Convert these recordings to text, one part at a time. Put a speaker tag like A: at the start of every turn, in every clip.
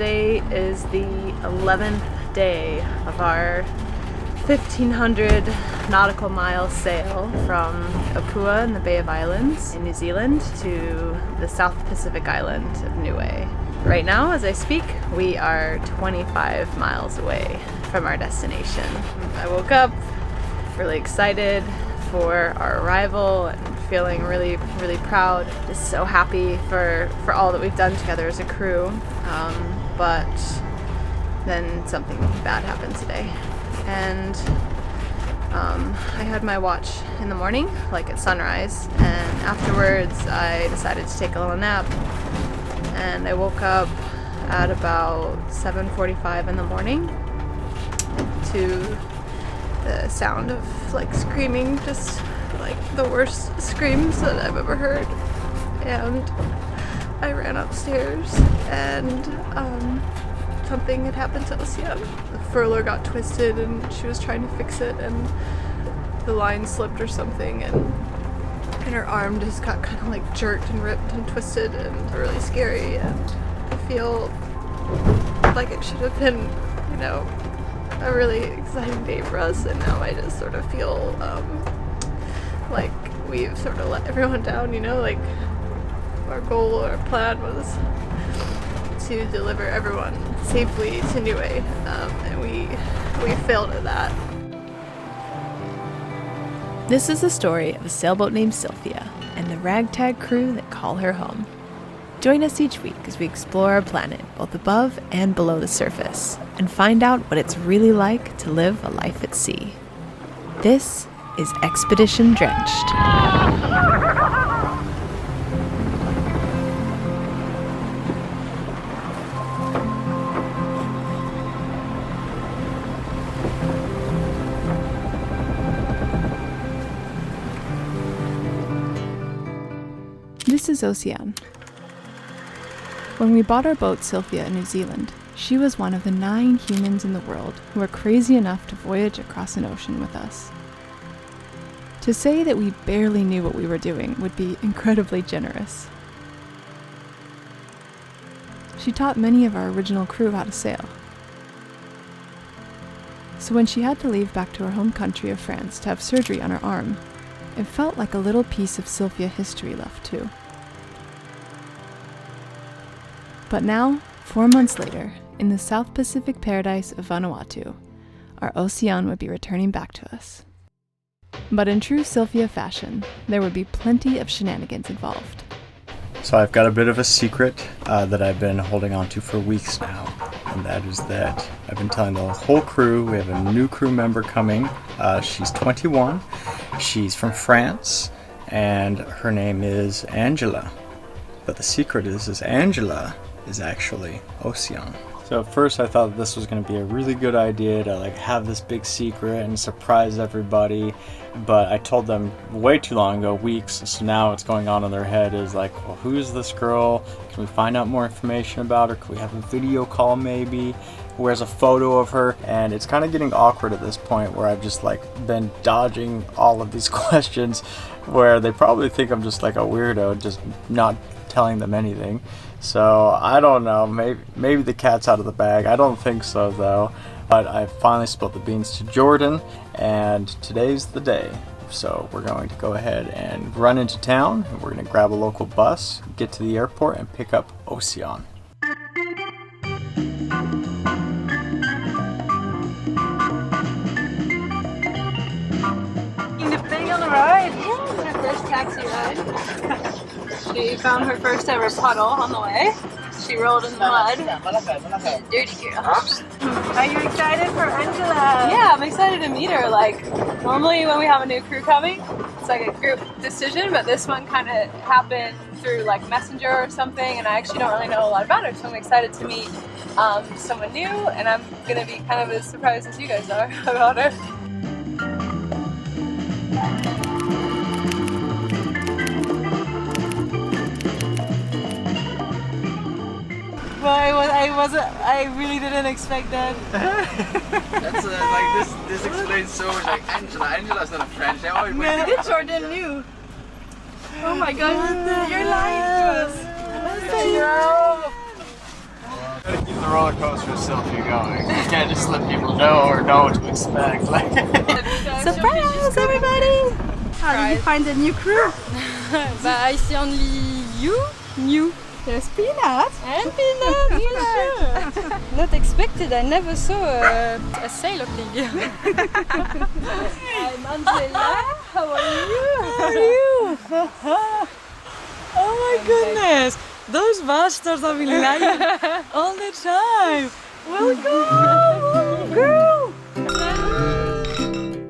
A: today is the 11th day of our 1,500 nautical mile sail from Apua in the Bay of Islands in New Zealand to the South Pacific island of Niue. Right now, as I speak, we are 25 miles away from our destination. I woke up really excited for our arrival and feeling really proud. Just so happy for all that we've done together as a crew. But then something bad happened today. And I had my watch in the morning, like at sunrise, and afterwards I decided to take a little nap, and I woke up at about 7:45 in the morning to the sound of like screaming, just like the worst screams that I've ever heard. And I ran upstairs and something had happened to Oceania. The furler got twisted and she was trying to fix it, and the line slipped or something, and her arm just got kind of like jerked and ripped and twisted, and really scary. And I feel like it should have been, you know, a really exciting day for us, and now I just sort of feel like we've sort of let everyone down, you know, like our goal or our plan was to deliver everyone safely to Niue, and we failed at that. This is the story of a sailboat named Sylvia and the ragtag crew that call her home. Join us each week as we explore our planet, both above and below the surface, and find out what it's really like to live a life at sea. This is Expedition Drenched. This is Oceania. When we bought our boat Sylvia in New Zealand, she was one of the 9 humans in the world who were crazy enough to voyage across an ocean with us. To say that we barely knew what we were doing would be incredibly generous. She taught many of our original crew how to sail. So when she had to leave back to her home country of France to have surgery on her arm, it felt like a little piece of Sylvia history left too. But now, 4 months later, in the South Pacific paradise of Vanuatu, our Oceania would be returning back to us. But in true Sylvia fashion, there would be plenty of shenanigans involved.
B: So I've got a bit of a secret that I've been holding on to for weeks now, and that is that I've been telling the whole crew. We have a new crew member coming. She's 21, she's from France, and her name is Angela. But the secret is Angela is actually Oceania. So at first I thought this was going to be a really good idea to like have this big secret and surprise everybody, but I told them way too long ago, weeks, so now what's going on in their head is like, well, who's this girl? Can we find out more information about her? Can we have a video call maybe? Where's a photo of her? And it's kind of getting awkward at this point where I've just like been dodging all of these questions where they probably think I'm just like a weirdo, just not telling them anything. So I don't know, maybe the cat's out of the bag. I don't think so though. But I finally spilled the beans to Jordan, and today's the day. So we're going to go ahead and run into town, and we're going to grab a local bus, get to the airport, and pick up Oceania.
A: Being on the ride, her first taxi ride. She found her first ever puddle on the way. She rolled in the mud. Dirty girl. Are you excited for Angela? Yeah, I'm excited to meet her. Like, normally when we have a new crew coming, it's like a group decision, but this one kind of happened through like Messenger or something, and I actually don't really know a lot about her, so I'm excited to meet someone new, and I'm going to be kind of as surprised as you guys are about her. Well, I really didn't expect that.
C: That's like this explains so much. Like Angela's not a French name. Oh,
A: Man, Jordan knew. Oh my God, you're lying to us.
B: the roller coaster itself you're going. You can't just let people know or know what to expect. Like
A: surprise, everybody! How did you find the new crew?
D: But I see only you, new.
A: There's Peanut.
D: And Peanut, yeah. Not expected, I never saw a sailor pig. I'm Angela, how are you?
E: How are you? Oh my goodness, those bastards have been lying all the time. Welcome, girl.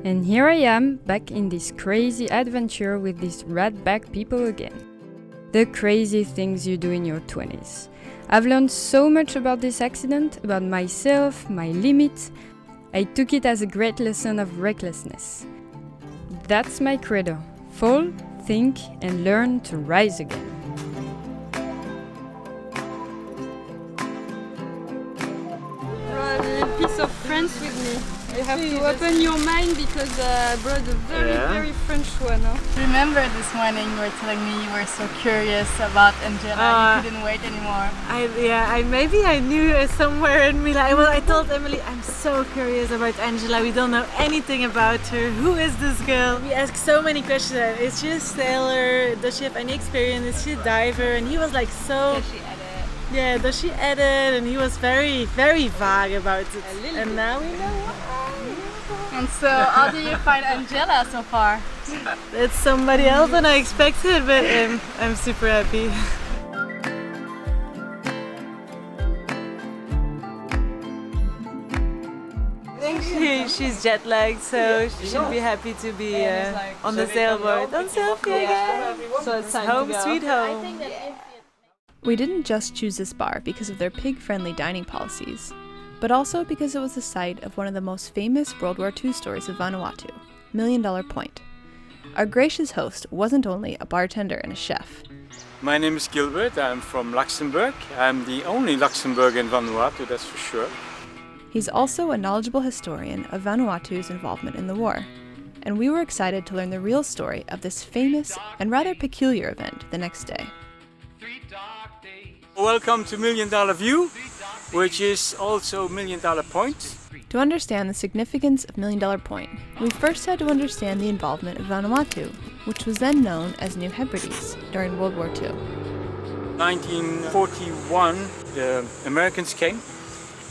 D: And here I am, back in this crazy adventure with these ratbag people again. The crazy things you do in your 20s. I've learned so much about this accident, about myself, my limits. I took it as a great lesson of recklessness. That's my credo. Fall, think, and learn to rise again. Brought a piece of French with me. You have to open your mind because I brought a very French one. Huh?
A: Remember this morning you were telling me you were so curious about Angela, you couldn't wait anymore.
E: Maybe I knew somewhere in me. Well, I told Emily, I'm so curious about Angela. We don't know anything about her. Who is this girl? We asked so many questions. Is she a sailor? Does she have any experience? Is she a diver? And he was like so...
A: Does she edit?
E: Yeah, does she edit? And he was very, very vague about it. And now we know.
A: And so, how do you find Angela so far?
E: It's somebody else than I expected, but I'm super happy. I think she's jet lagged, so she should be happy to be on the sailboat. On Selfie again.
A: So it's time
E: Home
A: to go.
E: sweet home.
A: We didn't just choose this bar because of their pig-friendly dining policies, but also because it was the site of one of the most famous World War II stories of Vanuatu, Million Dollar Point. Our gracious host wasn't only a bartender and a chef.
F: My name is Gilbert, I'm from Luxembourg. I'm the only Luxembourg in Vanuatu, that's for sure.
A: He's also a knowledgeable historian of Vanuatu's involvement in the war, and we were excited to learn the real story of this famous and rather peculiar event the next day.
F: Welcome to Million Dollar View, which is also Million Dollar Point.
A: To understand the significance of Million Dollar Point, we first had to understand the involvement of Vanuatu, which was then known as New Hebrides during World War II.
F: 1941, the Americans came,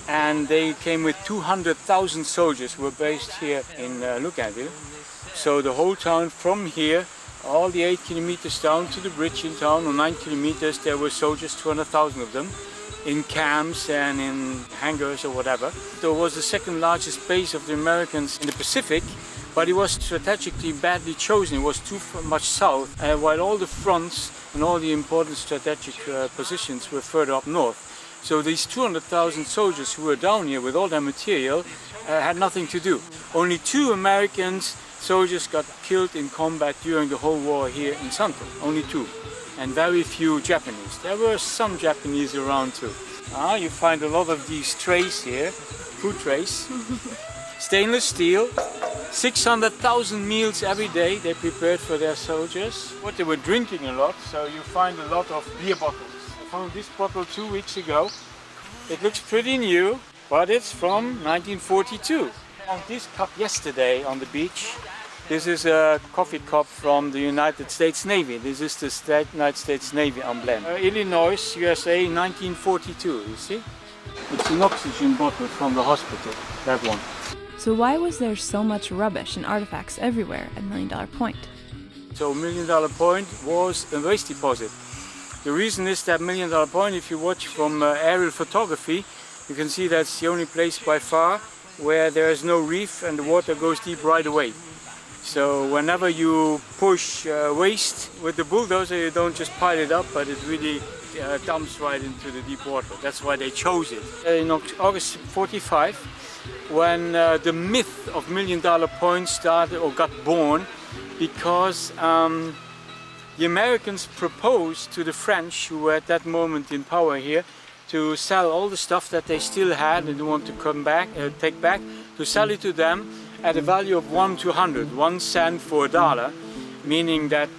F: and they came with 200,000 soldiers who were based here in Luganville. So the whole town from here, all the 8 kilometers down to the bridge in town, or 9 kilometers, there were soldiers, 200,000 of them, in camps and in hangars or whatever. It was the second largest base of the Americans in the Pacific, but it was strategically badly chosen. It was too much south, while all the fronts and all the important strategic positions were further up north. So these 200,000 soldiers who were down here with all their material had nothing to do. Only 2 Americans soldiers got killed in combat during the whole war here in Santo, only 2. And very few Japanese. There were some Japanese around too. You find a lot of these trays here, food trays. Stainless steel, 600,000 meals every day they prepared for their soldiers. What they were drinking a lot, so you find a lot of beer bottles. I found this bottle 2 weeks ago. It looks pretty new, but it's from 1942. I found this cup yesterday on the beach. This is a coffee cup from the United States Navy. This is the United States Navy emblem. Illinois, USA, 1942, you see? It's an oxygen bottle from the hospital, that one.
A: So why was there so much rubbish and artifacts everywhere at Million Dollar Point?
F: So Million Dollar Point was a waste deposit. The reason is that Million Dollar Point, if you watch from aerial photography, you can see that's the only place by far where there is no reef and the water goes deep right away. So whenever you push waste with the bulldozer, you don't just pile it up, but it really dumps right into the deep water. That's why they chose it. In August 45, when the myth of Million Dollar Point started or got born, because the Americans proposed to the French, who were at that moment in power here, to sell all the stuff that they still had and they want to take back, to sell it to them at a value of 1 to 100, 1 cent for $1, meaning that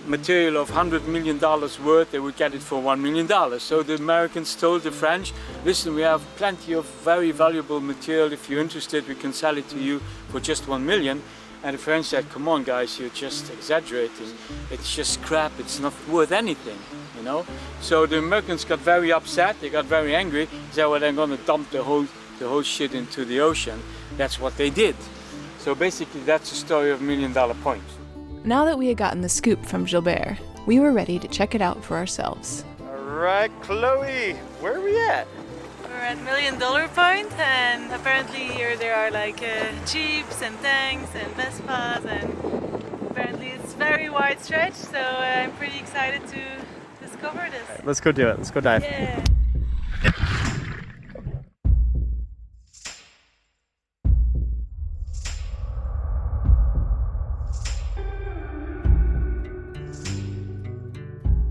F: material of $100 million worth, they would get it for $1 million. So the Americans told the French, listen, we have plenty of very valuable material. If you're interested, we can sell it to you for just $1 million. And the French said, come on guys, you're just exaggerating. It's just crap, it's not worth anything, you know? So the Americans got very upset, they got very angry. They said, well, they're gonna dump the whole shit into the ocean. That's what they did. So basically that's the story of $1 Million Point.
A: Now that we had gotten the scoop from Gilbert, we were ready to check it out for ourselves.
B: All right, Chloe, where are we at?
E: We're at $1 Million Point, and apparently here there are like jeeps and tanks and Vespas, and apparently it's very wide stretch, so I'm pretty excited to discover this.
B: Right, let's go do it. Let's go dive.
E: Yeah.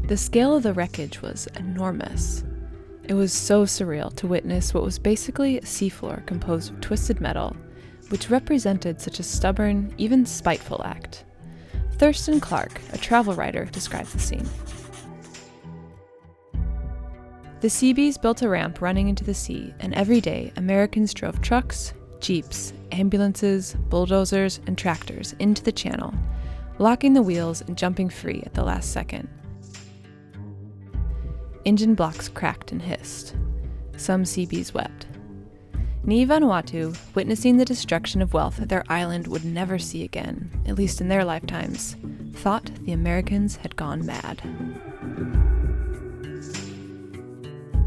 A: The scale of the wreckage was enormous. It was so surreal to witness what was basically a seafloor composed of twisted metal, which represented such a stubborn, even spiteful act. Thurston Clark, a travel writer, described the scene. The Seabees built a ramp running into the sea, and every day Americans drove trucks, jeeps, ambulances, bulldozers, and tractors into the channel, locking the wheels and jumping free at the last second. Engine blocks cracked and hissed. Some Seabees wept. Ni Vanuatu, witnessing the destruction of wealth that their island would never see again, at least in their lifetimes, thought the Americans had gone mad.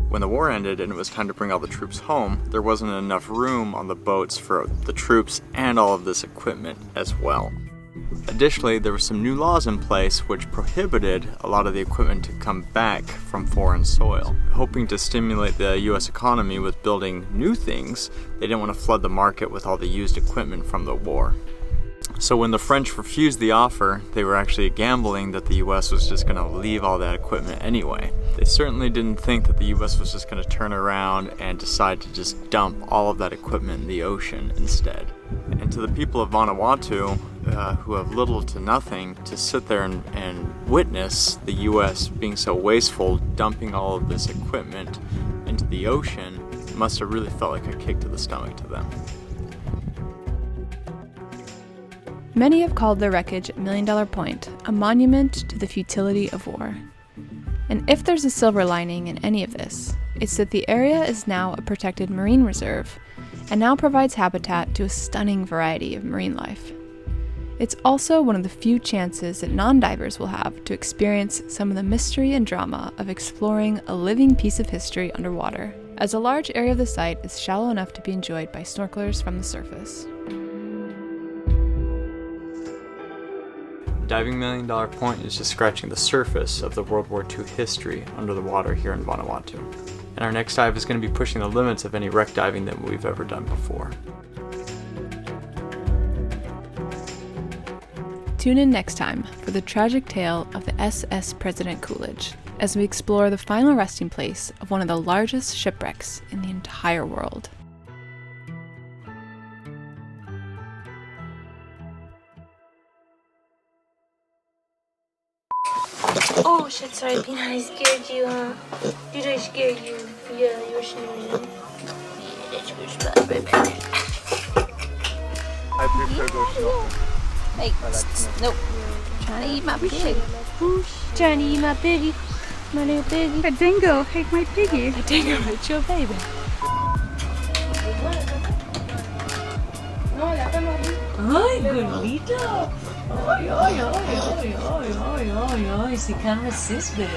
B: When the war ended and it was time to bring all the troops home, there wasn't enough room on the boats for the troops and all of this equipment as well. Additionally, there were some new laws in place which prohibited a lot of the equipment to come back from foreign soil. Hoping to stimulate the US economy with building new things, they didn't want to flood the market with all the used equipment from the war. So when the French refused the offer, they were actually gambling that the US was just going to leave all that equipment anyway. They certainly didn't think that the US was just going to turn around and decide to just dump all of that equipment in the ocean instead. And to the people of Vanuatu, who have little to nothing, to sit there and witness the US being so wasteful, dumping all of this equipment into the ocean, must have really felt like a kick to the stomach to them.
A: Many have called the wreckage at $1 Million Point a monument to the futility of war. And if there's a silver lining in any of this, it's that the area is now a protected marine reserve and now provides habitat to a stunning variety of marine life. It's also one of the few chances that non-divers will have to experience some of the mystery and drama of exploring a living piece of history underwater, as a large area of the site is shallow enough to be enjoyed by snorkelers from the surface.
B: Diving $1 Million Point is just scratching the surface of the World War II history under the water here in Vanuatu. And our next dive is going to be pushing the limits of any wreck diving that we've ever done before.
A: Tune in next time for the tragic tale of the SS President Coolidge, as we explore the final resting place of one of the largest shipwrecks in the entire world.
G: Oh shit, sorry, Pina, I scared you, huh? Did I scare you? Yeah, you're snoozing. Yeah, that's your spot right back there.
B: I prefer go snorkel.
G: Hey, nope. Trying to eat my pig. Trying to eat my piggy. My little piggy.
H: A dingo ate my piggy.
A: A dingo ate your baby.
I: Ay, gordito. Ay, ay, ay, ay, ay, ay, ay, ay. Si can't resist, baby.